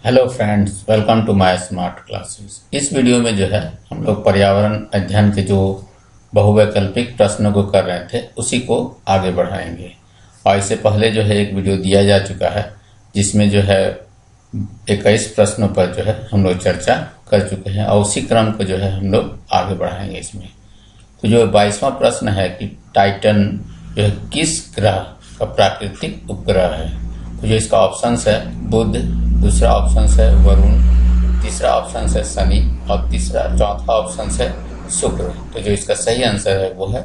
Hello friends, welcome to my smart classes. इस video में जो है हम लोग पर्यावरण अध्ययन के जो बहुवैकल्पिक प्रश्नों को कर रहे थे उसी को आगे बढ़ाएंगे। और इससे पहले जो है एक वीडियो दिया जा चुका है जिसमें जो है 21 प्रश्नों पर जो है हम लोग चर्चा कर चुके हैं और उसी क्रम को जो है हम लोग आगे बढ़ाएंगे इसमें। तो जो 22वां प्रश्न है कि टाइटन जो है किस ग्रह का प्राकृतिक उपग्रह है। तो जो इसका ऑप्शन है बुध, दूसरा ऑप्शन है वरुण, तीसरा ऑप्शन है शनि और चौथा ऑप्शन है शुक्र। तो जो इसका सही आंसर है वो है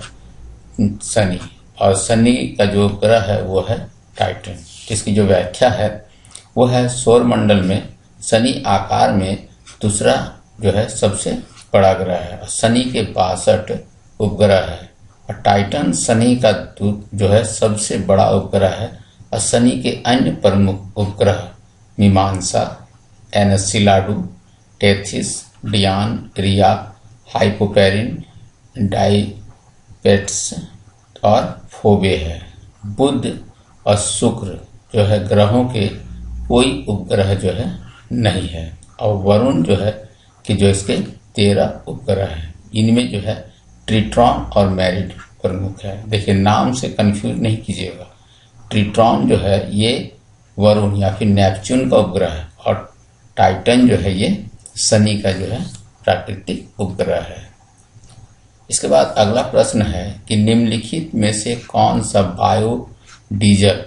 शनि, और शनि का जो ग्रह है वो है टाइटन। इसकी जो व्याख्या है वो है सौर मंडल में शनि आकार में दूसरा जो है सबसे बड़ा ग्रह है और शनि के 62 उपग्रह है। और टाइटन शनि का जो है सबसे बड़ा उपग्रह है और शनि के अन्य प्रमुख उपग्रह मीमांसा, एनसिलाडू, टेथिस, डियान, रिया, हाइपोपेरिन, डाइपेट्स और फोबे है। बुध और शुक्र जो है ग्रहों के कोई उपग्रह जो है नहीं है। और वरुण जो है कि जो इसके 13 उपग्रह हैं। इनमें जो है ट्रिट्रॉन और मैरिड प्रमुख है। देखिए, नाम से कंफ्यूज नहीं कीजिएगा। ट्रिट्रॉन जो है ये वरुण या फिर नेपच्यून का उपग्रह है और टाइटन जो है ये शनि का जो है प्राकृतिक उपग्रह है। इसके बाद अगला प्रश्न है कि निम्नलिखित में से कौन सा बायो डीजल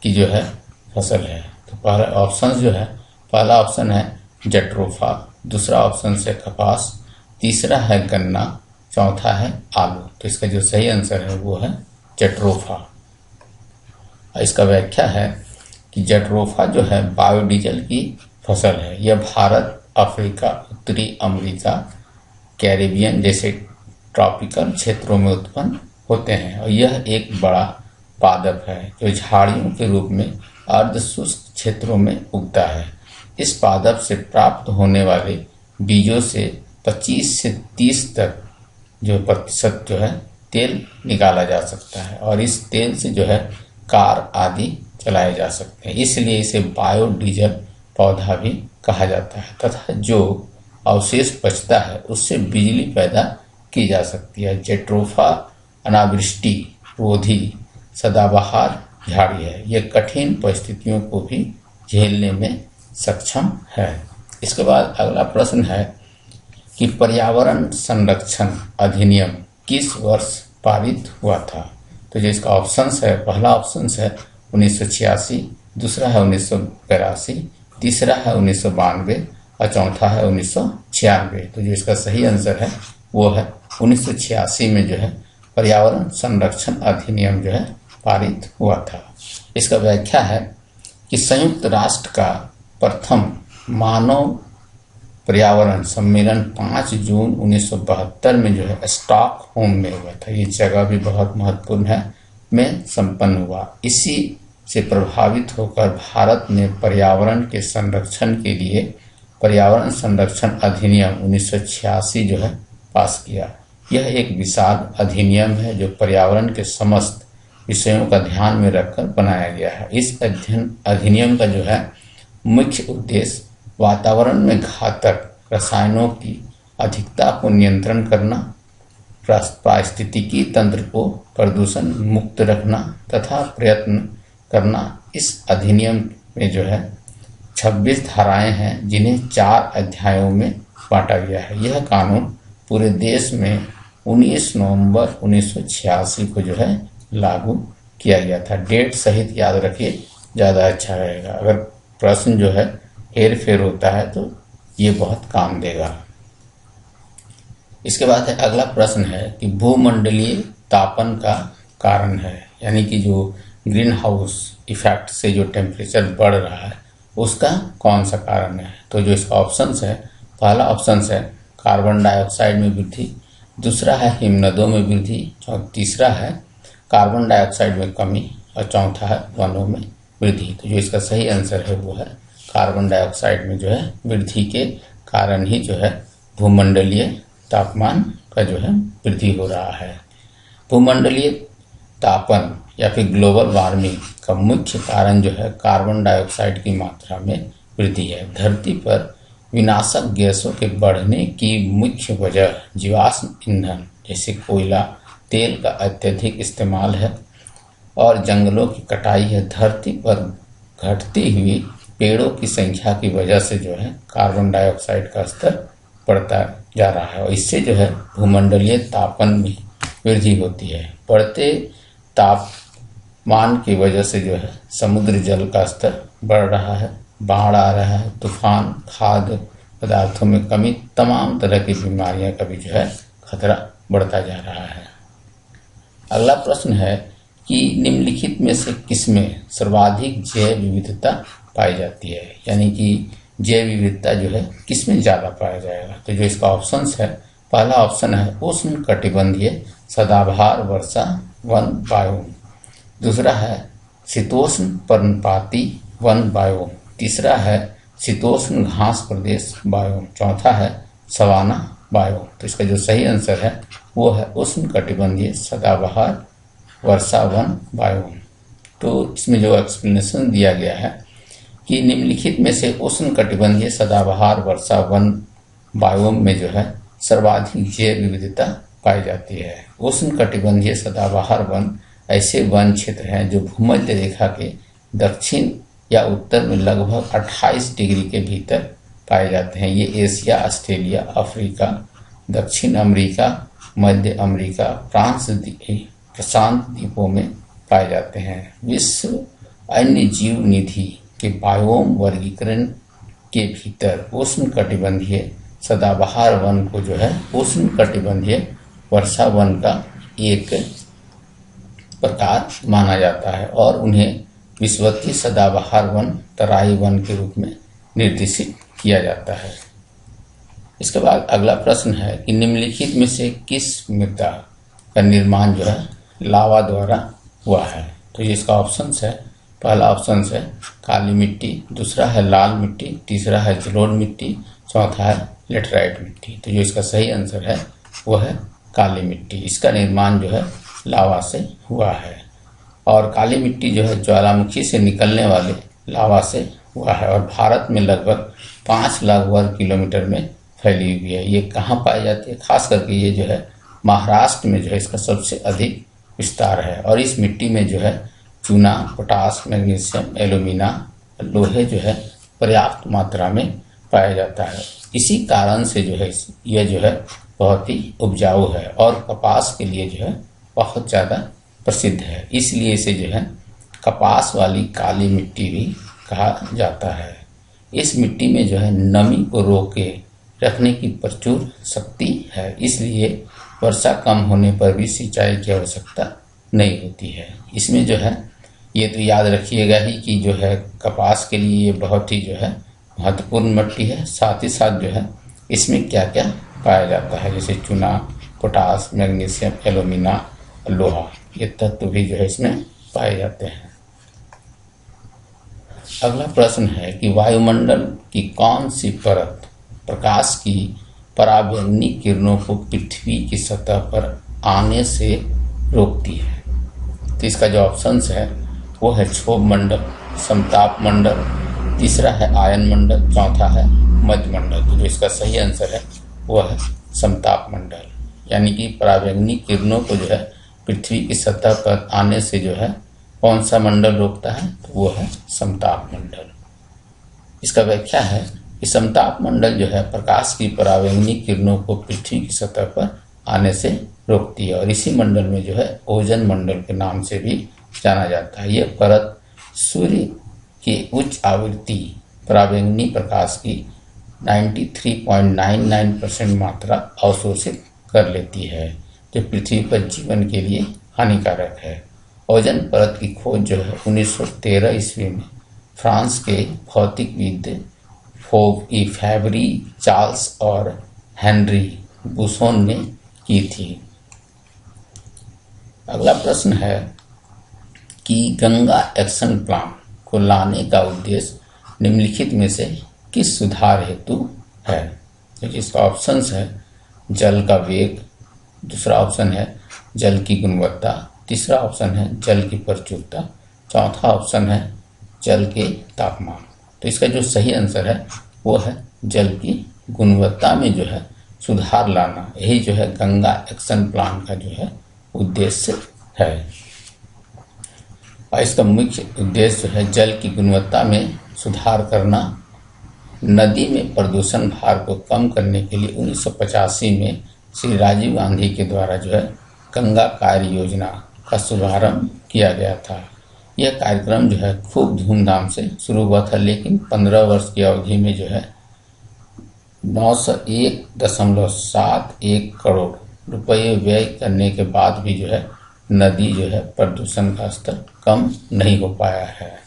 की जो है फसल है। तो पहला ऑप्शन है जट्रोफा, दूसरा ऑप्शन है कपास, तीसरा है गन्ना, चौथा है आलू। तो इसका जो सही आंसर है वो है जट्रोफा। इसका व्याख्या है कि जट्रोफा जो है बायोडीजल की फसल है। यह भारत, अफ्रीका, उत्तरी अमेरिका, कैरिबियन जैसे ट्रॉपिकल क्षेत्रों में उत्पन्न होते हैं और यह एक बड़ा पादप है जो झाड़ियों के रूप में अर्धशुष्क क्षेत्रों में उगता है। इस पादप से प्राप्त होने वाले बीजों से 25 से 30 तक जो प्रतिशत जो है तेल निकाला जा सकता है और इस तेल से जो है कार आदि चलाए जा सकते हैं। इसलिए इसे बायोडीजल पौधा भी कहा जाता है तथा जो अवशेष बचता है उससे बिजली पैदा की जा सकती है। जट्रोफा अनावृष्टि रोधी सदाबहार झाड़ी है। यह कठिन परिस्थितियों को भी झेलने में सक्षम है। इसके बाद अगला प्रश्न है कि पर्यावरण संरक्षण अधिनियम किस वर्ष पारित हुआ था। तो जो इसका ऑप्शन है, पहला ऑप्शन है 1986, दूसरा है 1982, तीसरा है 1992 और चौथा है 1996। तो जो इसका सही आंसर है वो है 1986 में जो है पर्यावरण संरक्षण अधिनियम जो है पारित हुआ था। इसका व्याख्या है कि संयुक्त राष्ट्र का प्रथम मानव पर्यावरण सम्मेलन 5 जून 1972 में जो है स्टॉकहोम में हुआ था। ये जगह भी बहुत महत्वपूर्ण है, में संपन्न हुआ। इसी से प्रभावित होकर भारत ने पर्यावरण के संरक्षण के लिए पर्यावरण संरक्षण अधिनियम 1986 जो है पास किया। यह एक विशाल अधिनियम है जो पर्यावरण के समस्त विषयों का ध्यान में रखकर बनाया गया है। इस अधिनियम का जो है मुख्य उद्देश्य वातावरण में घातक रसायनों की अधिकता को नियंत्रण करना, पारिस्थितिकी तंत्र को प्रदूषण मुक्त रखना तथा प्रयत्न करना। इस अधिनियम में जो है 26 धाराएं हैं जिन्हें 4 अध्यायों में बांटा गया है। यह कानून पूरे देश में 19 नवंबर 1986 को जो है लागू किया गया था। डेट सहित याद रखिए, ज़्यादा अच्छा रहेगा। अगर प्रश्न जो है हेर फेर होता है तो ये बहुत काम देगा। इसके बाद है अगला प्रश्न है कि भूमंडलीय तापन का कारण है, यानी कि जो ग्रीन हाउस इफेक्ट से जो टेम्परेचर बढ़ रहा है उसका कौन सा कारण है। तो जो इसका ऑप्शन है, पहला ऑप्शन है कार्बन डाइऑक्साइड में वृद्धि, दूसरा है हिमनदों में वृद्धि, तीसरा है कार्बन डाइऑक्साइड में कमी और चौथा है वनों में वृद्धि। तो जो इसका सही आंसर है वो है कार्बन डाइऑक्साइड में जो है वृद्धि के कारण ही जो है भूमंडलीय तापमान का जो है वृद्धि हो रहा है। भूमंडलीय तापन या फिर ग्लोबल वार्मिंग का मुख्य कारण जो है कार्बन डाइऑक्साइड की मात्रा में वृद्धि है। धरती पर विनाशक गैसों के बढ़ने की मुख्य वजह जीवाश्म ईंधन जैसे कोयला, तेल का अत्यधिक इस्तेमाल है और जंगलों की कटाई है। धरती पर घटती हुई पेड़ों की संख्या की वजह से जो है कार्बन डाइऑक्साइड का स्तर बढ़ता जा रहा है और इससे जो है भूमंडलीय तापन में वृद्धि होती है। बढ़ते तापमान की वजह से जो है समुद्र जल का स्तर बढ़ रहा है, बाढ़ आ रहा है, तूफान, खाद्य पदार्थों में कमी, तमाम तरह की बीमारियां का भी जो है खतरा बढ़ता जा रहा है। अगला प्रश्न है कि निम्नलिखित में से किसमें सर्वाधिक जैव विविधता पाई जाती है, यानी कि जैव विविधता जो है किसमें ज़्यादा पाया जाएगा। तो जो इसका ऑप्शंस है, पहला ऑप्शन है उष्ण कटिबंधीय सदाबहार वर्षा वन बायोम, दूसरा है शीतोष्ण पर्णपाती वन बायोम, तीसरा है शीतोष्ण घास प्रदेश बायोम, चौथा है सवाना बायोम। तो इसका जो सही आंसर है वो है उष्ण कटिबंधीय सदाबहार वर्षा वन बायोम। तो इसमें जो एक्सप्लेनेशन दिया गया है कि निम्नलिखित में से उष्ण कटिबंधीय सदाबहार वर्षा वन बायोम में जो है सर्वाधिक जैव विविधता पाई जाती है। उष्ण कटिबंधीय सदाबहार वन ऐसे वन क्षेत्र हैं जो भूमध्य रेखा के दक्षिण या उत्तर में लगभग 28 डिग्री के भीतर पाए जाते हैं। ये एशिया, ऑस्ट्रेलिया, अफ्रीका, दक्षिण अमेरिका, मध्य अमेरिका, प्रशांत द्वीपों में पाए जाते हैं। विश्व अन्य जीव निधि के बायोम वर्गीकरण के भीतर उष्ण कटिबंधीय सदाबहार वन को जो है उष्ण कटिबंधीय वर्षा वन का एक प्रकार माना जाता है और उन्हें विषुवतीय सदाबहार वन, तराई वन के रूप में निर्देशित किया जाता है। इसके बाद अगला प्रश्न है कि निम्नलिखित में से किस मृदा का निर्माण जो है लावा द्वारा हुआ है। तो ये इसका ऑप्शंस है, पहला ऑप्शन है काली मिट्टी, दूसरा है लाल मिट्टी, तीसरा है जलोढ़ मिट्टी, चौथा है लेटराइट मिट्टी। तो जो इसका सही आंसर है वह है काली मिट्टी। इसका निर्माण जो है लावा से हुआ है और काली मिट्टी जो है ज्वालामुखी से निकलने वाले लावा से हुआ है और भारत में लगभग 5 लाख वर्ग किलोमीटर में फैली हुई है। ये कहाँ पाई जाती है? खास करके ये जो है महाराष्ट्र में जो है इसका सबसे अधिक विस्तार है और इस मिट्टी में जो है चूना, पोटास, मैग्नीशियम, एल्यूमिना, लोहे जो है पर्याप्त मात्रा में पाया जाता है। इसी कारण से जो है यह जो है बहुत ही उपजाऊ है और कपास के लिए जो है बहुत ज़्यादा प्रसिद्ध है। इसलिए इसे जो है कपास वाली काली मिट्टी भी कहा जाता है। इस मिट्टी में जो है नमी को रोके रखने की प्रचुर शक्ति है, इसलिए वर्षा कम होने पर भी सिंचाई की आवश्यकता नहीं होती है। इसमें जो है ये तो याद रखिएगा ही कि जो है कपास के लिए ये बहुत ही जो है महत्वपूर्ण मिट्टी है। साथ ही साथ जो है इसमें क्या क्या पाया जाता है, जैसे चूना, पोटास, मैग्नीशियम, एल्यूमिना, लोहा, ये तत्व भी जो है इसमें पाए जाते हैं। अगला प्रश्न है कि वायुमंडल की कौन सी परत प्रकाश की पराबैंगनी किरणों को पृथ्वी की सतह पर आने से रोकती है। तो इसका जो ऑप्शंस है वो है क्षोभ मंडल, समताप मंडल, तीसरा है आयन मंडल, चौथा है मध्य मंडल। तो जो इसका सही आंसर है वो है समताप मंडल, यानी कि पराबैंगनी किरणों को जो है पृथ्वी की सतह पर आने से जो है कौन सा मंडल रोकता है, तो वो है समताप मंडल। इसका व्याख्या है कि समताप मंडल जो है प्रकाश की पराबैंगनी किरणों को पृथ्वी की सतह पर आने से रोकती है और इसी मंडल में जो है ओजोन मंडल के नाम से भी जाना जाता है। यह परत सूर्य की उच्च आवृत्ति पराबैंगनी प्रकाश की 93.99% मात्रा अवशोषित कर लेती है, जो पृथ्वी पर जीवन के लिए हानिकारक है। ओजोन परत की खोज जो है 1913 ईस्वी में फ्रांस के भौतिकविद फैब्री चार्ल्स और हेनरी बुसोन ने की थी। अगला प्रश्न है कि गंगा एक्शन प्लान को लाने का उद्देश्य निम्नलिखित में से किस सुधार हेतु है। तो इसका ऑप्शंस है जल का वेग, दूसरा ऑप्शन है जल की गुणवत्ता, तीसरा ऑप्शन है जल की प्रचुरता, चौथा ऑप्शन है जल के तापमान। तो तो इसका जो सही आंसर है वो है जल की गुणवत्ता में जो है सुधार लाना। यही जो है गंगा एक्शन प्लान का जो है उद्देश्य है। और इसका मुख्य उद्देश्य है जल की गुणवत्ता में सुधार करना, नदी में प्रदूषण भार को कम करने के लिए 1985 में श्री राजीव गांधी के द्वारा जो है गंगा कार्य योजना का शुभारंभ किया गया था। यह कार्यक्रम जो है खूब धूमधाम से शुरू हुआ था, लेकिन 15 वर्ष की अवधि में जो है 901.71 करोड़ रुपये व्यय करने के बाद भी जो है नदी जो है प्रदूषण का स्तर कम नहीं हो पाया है।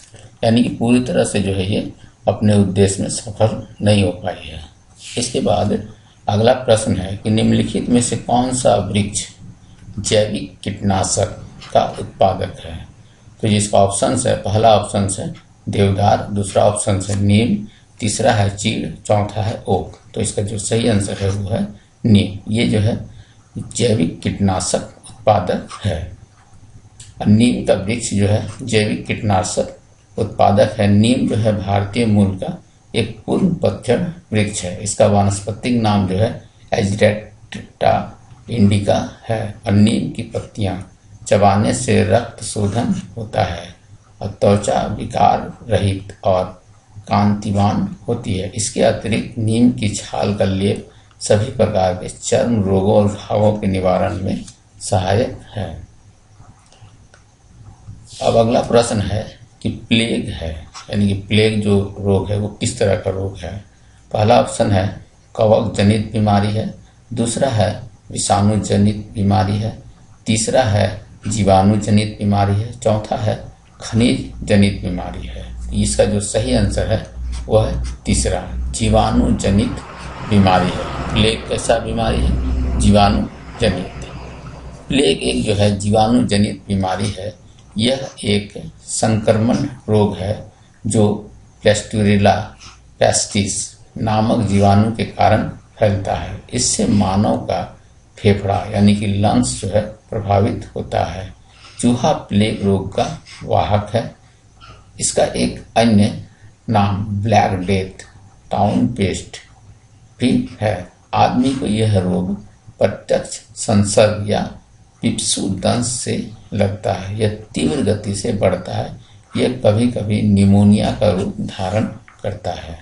यानी कि पूरी तरह से जो है ये अपने उद्देश्य में सफल नहीं हो पाई है। इसके बाद अगला प्रश्न है कि निम्नलिखित में से कौन सा वृक्ष जैविक कीटनाशक का उत्पादक है। तो जिसका ऑप्शन है, पहला ऑप्शन है देवदार, दूसरा ऑप्शन है नीम, तीसरा है चीड़, चौथा है ओक। तो इसका जो सही आंसर है वो है नीम। ये जो है जैविक कीटनाशक उत्पादक है। और नीम का वृक्ष जो है जैविक कीटनाशक उत्पादक है। नीम जो है भारतीय मूल का एक पूर्ण पतझड़ वृक्ष है। इसका वानस्पतिक नाम जो है एजरेक्टा इंडिका है। और नीम की पत्तियां चबाने से रक्त शोधन होता है और त्वचा विकार रहित और कांतिवान होती है। इसके अतिरिक्त नीम की छाल का लेप सभी प्रकार के चर्म रोगों और घावों के निवारण में सहायक है। अब अगला प्रश्न है कि प्लेग है, यानी कि प्लेग जो रोग है वो किस तरह का रोग है। पहला ऑप्शन है कवक जनित बीमारी है, दूसरा है विषाणु जनित बीमारी है, तीसरा है जीवाणु जनित बीमारी है, चौथा है खनिज जनित बीमारी है। इसका जो सही आंसर है वह है तीसरा, जीवाणु जनित बीमारी है। प्लेग कैसा बीमारी है? जीवाणु जनित। प्लेग एक जो है जीवाणु जनित बीमारी है। यह एक संक्रमण रोग है जो प्लास्टुरिला पेस्टिस नामक जीवाणु के कारण फैलता है। इससे मानव का फेफड़ा यानी कि लंग्स जो है प्रभावित होता है। चूहा प्लेग रोग का वाहक है। इसका एक अन्य नाम ब्लैक डेथ टाउन पेस्ट भी है। आदमी को यह रोग प्रत्यक्ष संसर्ग या पिप्सू दंश से लगता है। यह तीव्र गति से बढ़ता है। यह कभी कभी निमोनिया का रूप धारण करता है।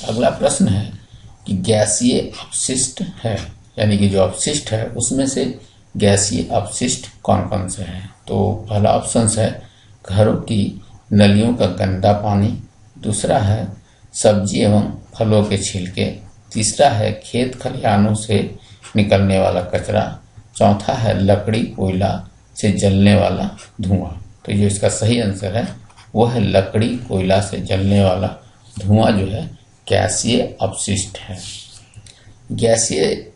अगला प्रश्न है कि गैसीय अपशिष्ट है, यानी कि जो अपशिष्ट है उसमें से गैसीय अपशिष्ट कौन कौन से हैं। तो पहला ऑप्शन है घरों की नलियों का गंदा पानी, दूसरा है सब्जी एवं फलों के छिलके, तीसरा है खेत खलिहानों से निकलने वाला कचरा, चौथा है लकड़ी कोयला से जलने वाला धुआं। तो जो इसका सही आंसर है वो है लकड़ी कोयला से जलने वाला धुआं जो है गैसीय अपशिष्ट है। गैसीय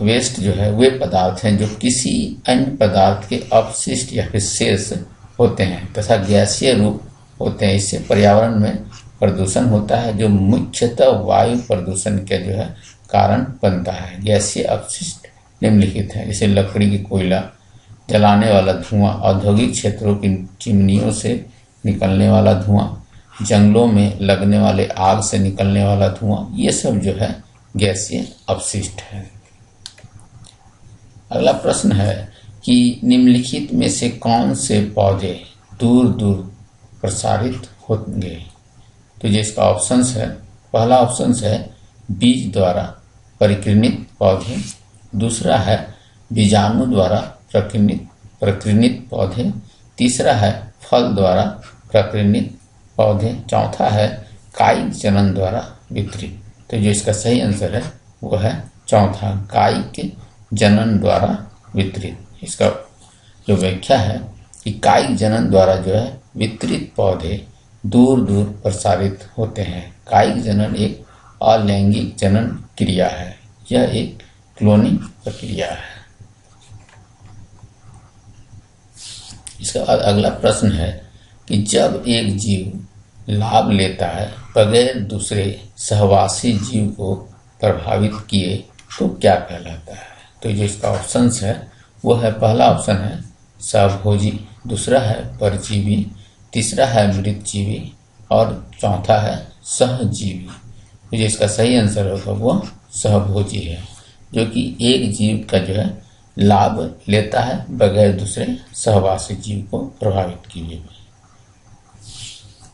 वेस्ट जो है वे पदार्थ हैं जो किसी अन्य पदार्थ के अपशिष्ट या फिर शेष होते हैं तथा गैसीय रूप होते हैं। इससे पर्यावरण में प्रदूषण होता है जो मुख्यतः वायु प्रदूषण के जो है कारण बनता है। गैसीय अपशिष्ट निम्नलिखित है, जैसे लकड़ी की कोयला, जलाने वाला धुआं, औद्योगिक क्षेत्रों की चिमनियों से निकलने वाला धुआं, जंगलों में लगने वाले आग से निकलने वाला धुआं, ये सब जो है गैसीय अपशिष्ट है। अगला प्रश्न है कि निम्नलिखित में से कौन से पौधे दूर दूर प्रसारित होंगे। तो जिसका ऑप्शन है, पहला ऑप्शन है बीज द्वारा परिकीर्णित पौधे, दूसरा है बीजाणु द्वारा प्रकीर्णित पौधे, तीसरा है फल द्वारा प्रकीर्णित पौधे, चौथा है कायिक जनन द्वारा वितरित। तो जो इसका सही आंसर है वो है चौथा, कायिक जनन द्वारा वितरित। इसका जो व्याख्या है कि कायिक जनन द्वारा जो है वितरित पौधे दूर दूर प्रसारित होते हैं। कायिक जनन एक अलैंगिक जनन क्रिया है। यह एक क्लोनिंग प्रक्रिया है। इसका अगला प्रश्न है कि जब एक जीव लाभ लेता है बगैर दूसरे सहवासी जीव को प्रभावित किए तो क्या कहलाता है। तो जो इसका ऑप्शन है वो है, पहला ऑप्शन है सहभोजी, दूसरा है परजीवी, तीसरा है मृतजीवी, और चौथा है सहजीवी। तो जो इसका सही आंसर होगा वो सहभोजी है, जो कि एक जीव का जो है लाभ लेता है बगैर दूसरे सहवासी जीव को प्रभावित किए हुए।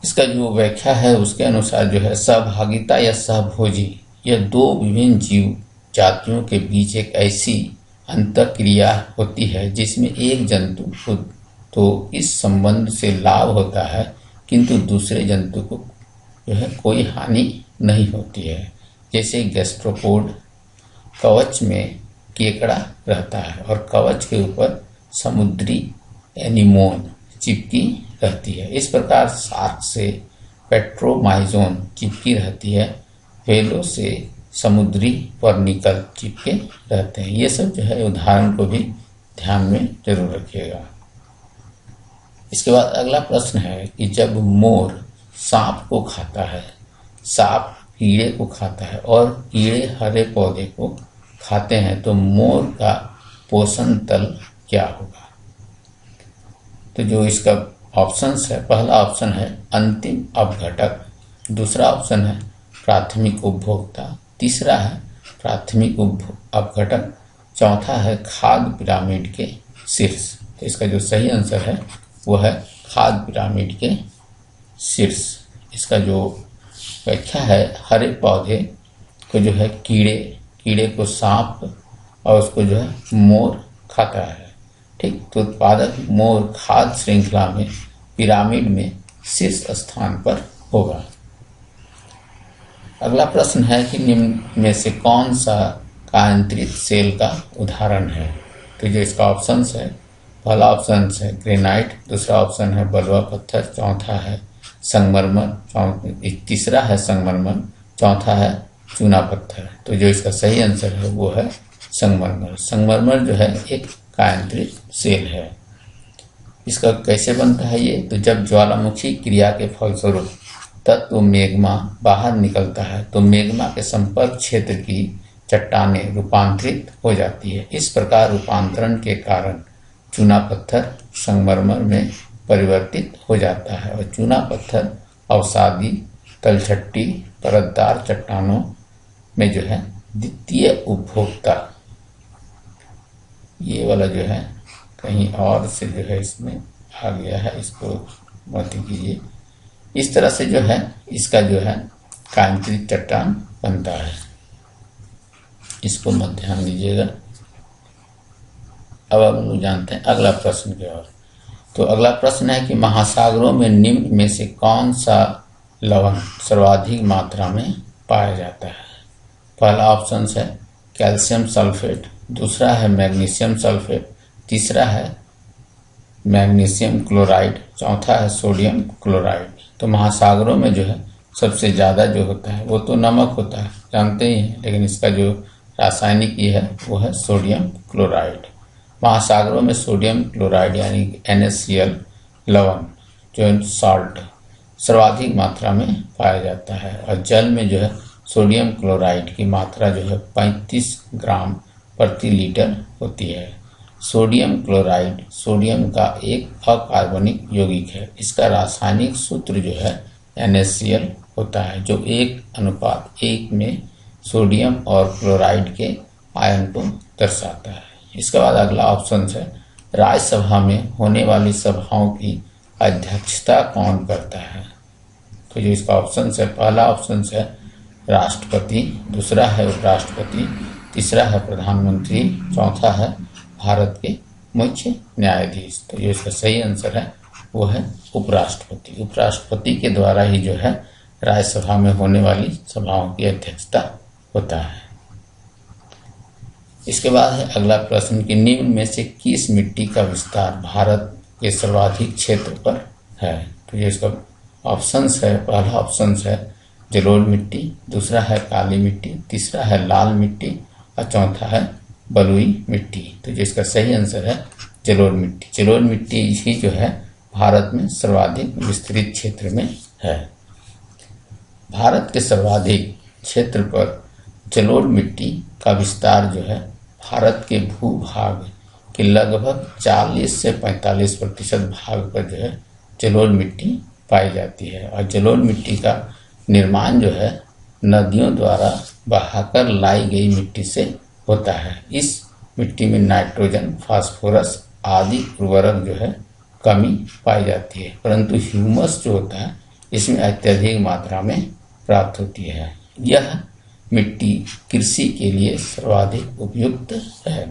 इसका जो व्याख्या है उसके अनुसार जो है सहभागिता या सहभोजी यह दो विभिन्न जीव जातियों के बीच एक ऐसी अंतःक्रिया होती है जिसमें एक जंतु को तो इस संबंध से लाभ होता है किंतु दूसरे जंतु को जो है कोई हानि नहीं होती है। जैसे गैस्ट्रोपोड कवच में केकड़ा रहता है और कवच के ऊपर समुद्री एनीमोन चिपकी रहती है। इस प्रकार शार्क से पेट्रोमाइजोन चिपकी रहती है, व्हेलों से समुद्री पर्निकल चिपके रहते हैं। ये सब जो है उदाहरण को भी ध्यान में जरूर रखिएगा। इसके बाद अगला प्रश्न है कि जब मोर सांप को खाता है, सांप कीड़े को खाता है और कीड़े हरे पौधे को खाते हैं तो मोर का पोषण तल क्या होगा? तो जो इसका ऑप्शंस है, पहला ऑप्शन है अंतिम अपघटक, दूसरा ऑप्शन है प्राथमिक उपभोक्ता, तीसरा है प्राथमिक अपघटक, चौथा है खाद्य पिरामिड के शीर्ष। तो इसका जो सही आंसर है वो है खाद्य पिरामिड के शीर्ष। इसका जो व्याख्या है हरे पौधे को जो है कीड़े को सांप और उसको जो है मोर खाता है। ठीक, तो उत्पादक मोर खाद्य श्रृंखला में पिरामिड में शीर्ष स्थान पर होगा। अगला प्रश्न है कि निम्न में से कौन सा कायांतरित सेल का उदाहरण है? तो जो इसका ऑप्शंस है, पहला ऑप्शन है ग्रेनाइट, दूसरा ऑप्शन है बलुआ पत्थर, चौथा है संगमरमर, तीसरा है संगमरमर, चौथा है चूना पत्थर। तो जो इसका सही आंसर है वो है संगमरमर। संगमरमर जो है एक कायांतरित सेल है। इसका कैसे बनता है ये? तो जब ज्वालामुखी क्रिया के फलस्वरूप तत्व मैग्मा बाहर निकलता है तो मैग्मा के संपर्क क्षेत्र की चट्टानें रूपांतरित हो जाती है। इस प्रकार रूपांतरण के कारण चूना पत्थर संगमरमर में परिवर्तित हो जाता है और चूना पत्थर अवसादी तलछट्टी परतदार चट्टानों में जो है द्वितीय उपभोक्ता, ये वाला जो है कहीं और से जो है इसमें आ गया है, इसको मत कीजिए। इस तरह से जो है इसका जो है कायांतरित चट्टान बनता है, इसको मत ध्यान दीजिएगा। अब हम लोग जानते हैं अगला प्रश्न की ओर। तो अगला प्रश्न है कि महासागरों में निम्न में से कौन सा लवण सर्वाधिक मात्रा में पाया जाता है? पहला ऑप्शन है कैल्शियम सल्फेट, दूसरा है मैग्नीशियम सल्फेट, तीसरा है मैग्नीशियम क्लोराइड, चौथा है सोडियम क्लोराइड। तो महासागरों में जो है सबसे ज़्यादा जो होता है वो तो नमक होता है, जानते ही हैं, लेकिन इसका जो रासायनिक ये है वो है सोडियम क्लोराइड। महासागरों में सोडियम क्लोराइड यानी NaCl लवण जो है सॉल्ट सर्वाधिक मात्रा में पाया जाता है और जल में जो है सोडियम क्लोराइड की मात्रा जो है 35 ग्राम प्रति लीटर होती है। सोडियम क्लोराइड सोडियम का एक अकार्बनिक यौगिक है। इसका रासायनिक सूत्र जो है NaCl होता है जो 1:1 में सोडियम और क्लोराइड के आयन को दर्शाता है। इसके बाद अगला ऑप्शन है राज्यसभा में होने वाली सभाओं की अध्यक्षता कौन करता है? तो जो इसका ऑप्शन है, पहला ऑप्शन है राष्ट्रपति, दूसरा है उपराष्ट्रपति, तीसरा है प्रधानमंत्री, चौथा है भारत के मुख्य न्यायाधीश। तो जो इसका सही आंसर है वो है उपराष्ट्रपति। उपराष्ट्रपति के द्वारा ही जो है राज्यसभा में होने वाली सभाओं की अध्यक्षता होता है। इसके बाद है अगला प्रश्न कि निम्न में से किस मिट्टी का विस्तार भारत के सर्वाधिक क्षेत्र पर है? तो ये इसका ऑप्शंस है, पहला ऑप्शंस है जलोढ़ मिट्टी, दूसरा है काली मिट्टी, तीसरा है लाल मिट्टी और चौथा है बलुई मिट्टी। तो जो इसका सही आंसर है जलोढ़ मिट्टी। जलोढ़ मिट्टी ही जो है भारत में सर्वाधिक विस्तृत क्षेत्र में है। भारत के सर्वाधिक क्षेत्र पर जलोढ़ मिट्टी का विस्तार जो है भारत के भूभाग के लगभग 40 से 45% भाग पर जो है जलोढ़ मिट्टी पाई जाती है। और जलोढ़ मिट्टी का निर्माण जो है नदियों द्वारा बहाकर लाई गई मिट्टी से होता है। इस मिट्टी में नाइट्रोजन, फास्फोरस आदि उर्वरक जो है कमी पाई जाती है, परंतु ह्यूमस जो होता है इसमें अत्यधिक मात्रा में प्राप्त होती है। यह मिट्टी कृषि के लिए सर्वाधिक उपयुक्त है।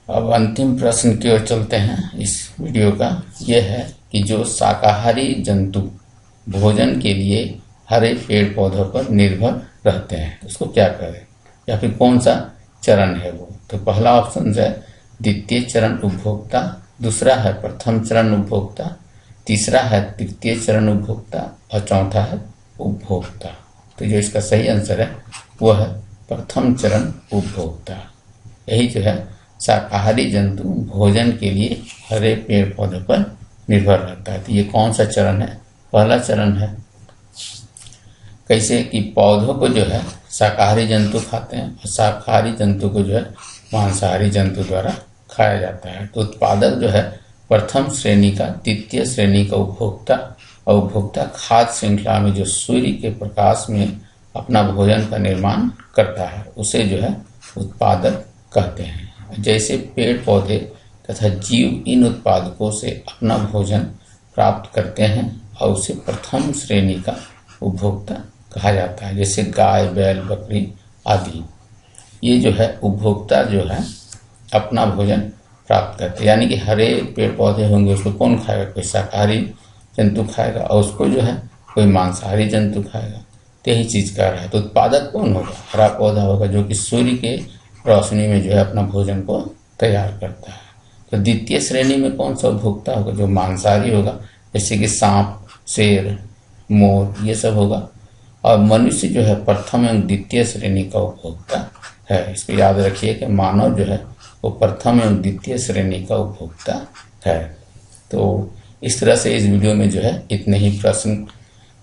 अब अंतिम प्रश्न की ओर चलते हैं इस वीडियो का। यह है कि जो शाकाहारी जंतु भोजन के लिए हरे पेड़ पौधों पर निर्भर रहते हैं उसको क्या करें, या फिर कौन सा चरण है वो। तो पहला ऑप्शन है द्वितीय चरण उपभोक्ता, दूसरा है प्रथम चरण उपभोक्ता, तीसरा है तृतीय चरण उपभोक्ता और चौथा है उपभोक्ता। तो जो इसका सही आंसर है वो है प्रथम चरण उपभोक्ता। यही जो है शाकाहारी जंतु भोजन के लिए हरे पेड़ पौधे पर निर्भर रहता है। तो ये कौन सा चरण है? पहला चरण है कैसे कि पौधों को जो है शाकाहारी जंतु खाते हैं और शाकाहारी जंतु को जो है मांसाहारी जंतु द्वारा खाया जाता है। तो उत्पादक जो है प्रथम श्रेणी का, द्वितीय श्रेणी का उपभोक्ता और उपभोक्ता खाद्य श्रृंखला में जो सूर्य के प्रकाश में अपना भोजन का निर्माण करता है उसे जो है उत्पादक कहते हैं। जैसे पेड़ पौधे तथा जीव इन उत्पादकों से अपना भोजन प्राप्त करते हैं और उसे प्रथम श्रेणी का उपभोक्ता कहा जाता है, जैसे गाय, बैल, बकरी आदि। ये जो है उपभोक्ता जो है अपना भोजन प्राप्त करते हैं, यानी कि हरे पेड़ पौधे होंगे उसको कौन खाएगा? कोई शाकाहारी जंतु खाएगा और उसको जो है कोई मांसाहारी जंतु खाएगा। तो यही चीज कर रहा है। तो उत्पादक कौन होगा? हरा पौधा होगा जो कि सूर्य के रोशनी में जो है अपना भोजन को तैयार करता है। तो द्वितीय श्रेणी में कौन सा उपभोक्ता होगा? जो मांसाहारी होगा, जैसे कि सांप, शेर, मोर, ये सब होगा। और मनुष्य जो है प्रथम एवं द्वितीय श्रेणी का उपभोक्ता है। इसको याद रखिए कि मानव जो है वो प्रथम एवं द्वितीय श्रेणी का उपभोक्ता है। तो इस तरह से इस वीडियो में जो है इतने ही प्रश्न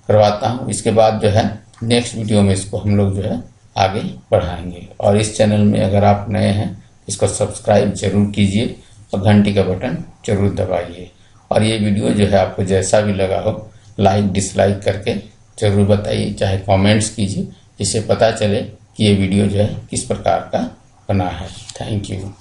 करवाता हूँ। इसके बाद जो है नेक्स्ट वीडियो में इसको हम लोग जो है आगे बढ़ाएंगे। और इस चैनल में अगर आप नए हैं इसको सब्सक्राइब जरूर कीजिए और घंटी का बटन जरूर दबाइए। और ये वीडियो जो है आपको जैसा भी लगा हो लाइक डिसलाइक करके जरूर बताइए, चाहे कमेंट्स कीजिए, जिससे पता चले कि ये वीडियो जो है किस प्रकार का बना है। Thank you.